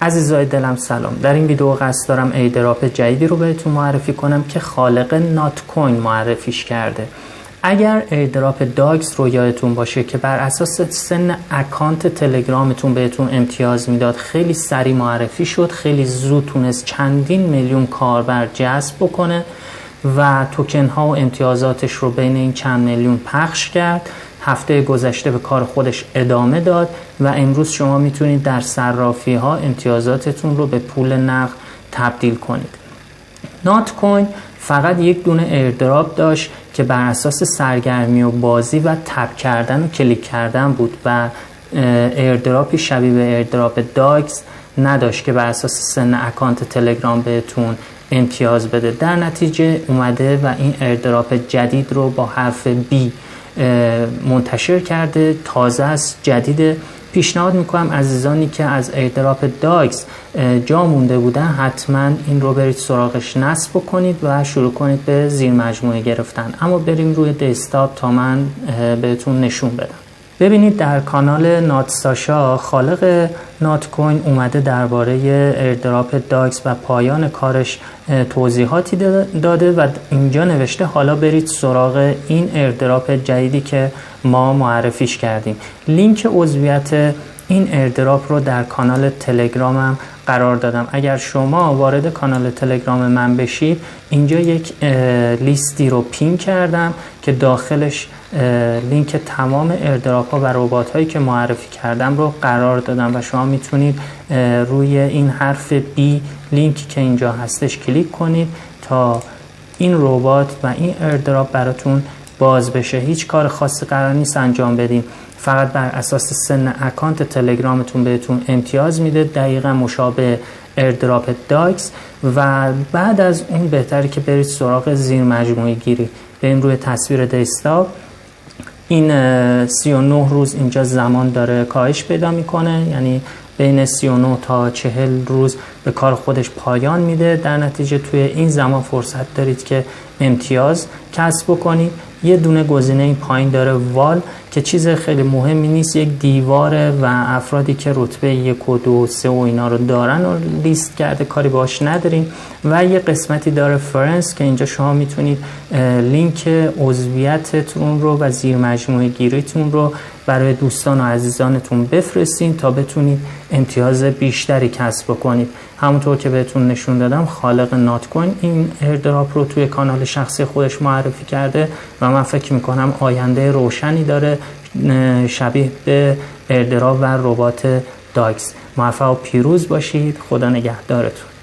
عزیزای دلم سلام. در این ویدیو قصد دارم ایردراپ جدیدی رو بهتون معرفی کنم که خالق نات کوین معرفیش کرده. اگر ایردراپ داگز رو یادتون باشه که بر اساس سن اکانت تلگرامتون بهتون امتیاز میداد، خیلی سریع معرفی شد، خیلی زود تونست چندین میلیون کاربر جذب بکنه و توکن ها و امتیازاتش رو بین این چند میلیون پخش کرد. هفته گذشته به کار خودش ادامه داد و امروز شما میتونید در صرافی ها امتیازاتتون رو به پول نقد تبدیل کنید. نات کوین فقط یک دونه ایردراپ داشت که بر اساس سرگرمی و بازی و تپ کردن و کلیک کردن بود و ایردراپی شبیه به ایردراپ داگز نداشت که بر اساس سن اکانت تلگرام بهتون امتیاز بده. در نتیجه اومده و این ایردراپ جدید رو با حرف B منتشر کرده، تازه است، جدیده. پیشنهاد میکنم عزیزانی که از ایردراپ داگز جا مونده بودن حتما این رو برید سراغش نصب کنید و شروع کنید به زیر مجموعه گرفتن. اما بریم روی دسکتاپ تا من بهتون نشون بدم. ببینید در کانال نات ساشا خالق نات کوین اومده درباره ایردراپ داگز و پایان کارش توضیحاتی داده و اینجا نوشته حالا برید سراغ این ایردراپ جدیدی که ما معرفیش کردیم. لینک عضویت این ایردراپ رو در کانال تلگرامم قرار دادم. اگر شما وارد کانال تلگرام من بشید، اینجا یک لیستی رو پین کردم که داخلش لینک تمام ایردراپ ها و ربات هایی که معرفی کردم رو قرار دادم و شما میتونید روی این حرف B لینکی که اینجا هستش کلیک کنید تا این ربات و این ایردراپ براتون باز بشه. هیچ کار خاصی قرار نیست انجام بدین، فقط بر اساس سن اکانت تلگرامتون بهتون امتیاز میده، دقیقا مشابه ایردراپ داگز. و بعد از اون بهتره که برید سراغ زیر مجموعه گیری. بریم روی تصویر دسکتاپ. این 39 روز اینجا زمان داره کاهش پیدا میکنه، یعنی بین 39 تا 40 روز به کار خودش پایان میده. در نتیجه توی این زمان فرصت دارید که امتیاز کسب بکنید. یه دونه گزینه این پایین داره وال که چیز خیلی مهمی نیست، یک دیواره و افرادی که رتبه 1 و 2 و 3 و اینا رو دارن و لیست کرده، کاری باش نداریم. و یه قسمتی داره فرنس که اینجا شما میتونید لینک عضویتتون رو و زیر مجموعه گیریتون رو برای دوستان و عزیزانتون بفرستین تا بتونید امتیاز بیشتری کسب بکنید. همونطور که بهتون نشون دادم خالق نات کوین این ایردراپ رو توی کانال شخصی خودش معرفی کرده و من فکر میکنم آینده روشنی داره شبیه به ایردراپ و ربات داگز. موفق و پیروز باشید. خدا نگهدارتون.